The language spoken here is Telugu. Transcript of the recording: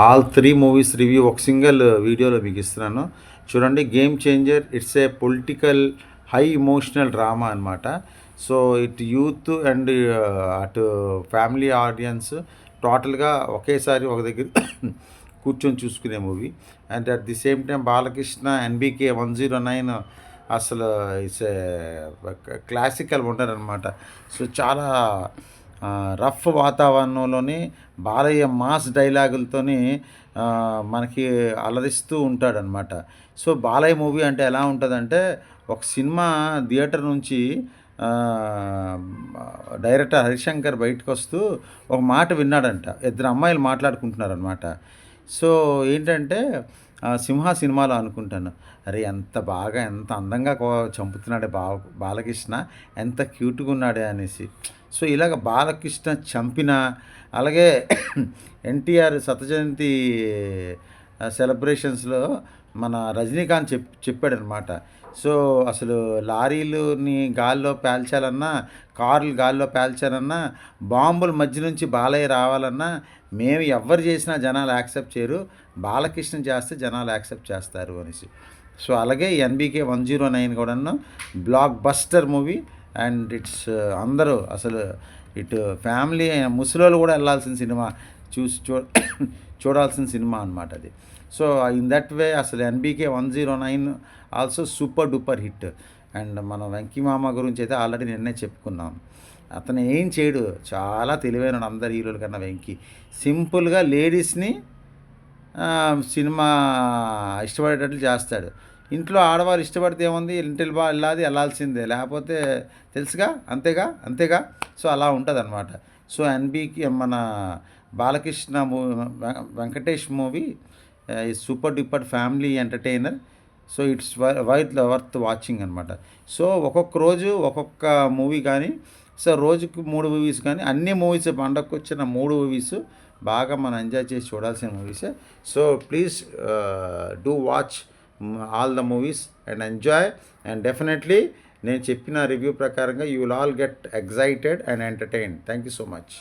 ఆల్ 3 మూవీస్ రివ్యూ ఒక సింగిల్ వీడియోలో మీకు ఇస్తున్నాను. చూడండి, 'game changer' it's a political high emotional drama అనమాట. సో ఇటు యూత్ అండ్ అటు ఫ్యామిలీ ఆడియన్స్ టోటల్గా ఒకేసారి ఒక దగ్గర కూర్చొని చూసుకునే movie. And at the same time Balakrishna NBK 109 అసలు ఇట్స్ ఏ క్లాసికల్ ఉంటారనమాట. సో చాలా రఫ్ వాతావరణంలోని బాలయ్య మాస్ డైలాగులతోని మనకి అలరిస్తూ ఉంటాడనమాట. సో బాలయ్య మూవీ అంటే ఎలా ఉంటుందంటే, ఒక సినిమా థియేటర్ నుంచి డైరెక్టర్ హరిశంకర్ బయటకు వస్తూ ఒక మాట విన్నాడంట. ఇద్దరు అమ్మాయిలు మాట్లాడుకుంటున్నారనమాట. సో ఏంటంటే సింహ సినిమాలో అనుకుంటాను, అరే ఎంత బాగా ఎంత అందంగా చంపుతున్నాడే బాలకృష్ణ, ఎంత క్యూట్గా ఉన్నాడే అనేసి. సో ఇలాగ బాలకృష్ణ చంపిన, అలాగే ఎన్టీఆర్ శతజయంతి సెలబ్రేషన్స్లో మన రజనీకాంత్ చెప్పాడనమాట. సో అసలు లారీలని గాల్లో పేల్చాలన్నా, కార్లు గాల్లో పేల్చాలన్నా, బాంబుల మధ్య నుంచి బాలయ్య రావాలన్నా మేము ఎవరు చేసినా జనాలు యాక్సెప్ట్ చేయరు, బాలకృష్ణ చేస్తే జనాలు యాక్సెప్ట్ చేస్తారు అనేసి. సో అలాగే NBK 109 కూడాను block buster movie. And it's అందరూ అసలు ఇటు ఫ్యామిలీ ముసలోళ్ళు కూడా వెళ్ళాల్సిన సినిమా, చూడాల్సిన సినిమా అనమాట అది. సో ఇన్ దట్ వే అసలు NBK 109 also super duper hit. And మనం వెంకీ మామ గురించి అయితే ఆల్రెడీ నిన్నే చెప్పుకున్నాం. అతను ఏం చేయడు, చాలా తెలివైన అందరు హీరోల కన్నా వెంకీ. సింపుల్గా లేడీస్ని సినిమా ఇష్టపడేటట్లు చేస్తాడు. ఇంట్లో ఆడవాళ్ళు ఇష్టపడితే ఏముంది, ఇంటికి వెళ్ళాది వెళ్ళాల్సిందే, లేకపోతే తెలుసుగా, అంతేగా. సో అలా ఉంటుంది అనమాట. సో NBK మన Balakrishna movie, Venkatesh movie super duper family entertainer. So it's worth watching అనమాట. సో ఒక్కొక్క రోజు ఒక్కొక్క మూవీ కానీ, సో రోజుకు 3 మూవీస్ కానీ, అన్ని మూవీస్ పండగకు వచ్చిన 3 మూవీస్ బాగా మనం ఎంజాయ్ చేసి చూడాల్సిన మూవీసే. So please do watch all the movies and enjoy. And definitely నేను చెప్పిన రివ్యూ ప్రకారంగా you will all get excited and entertained. Thank you so much.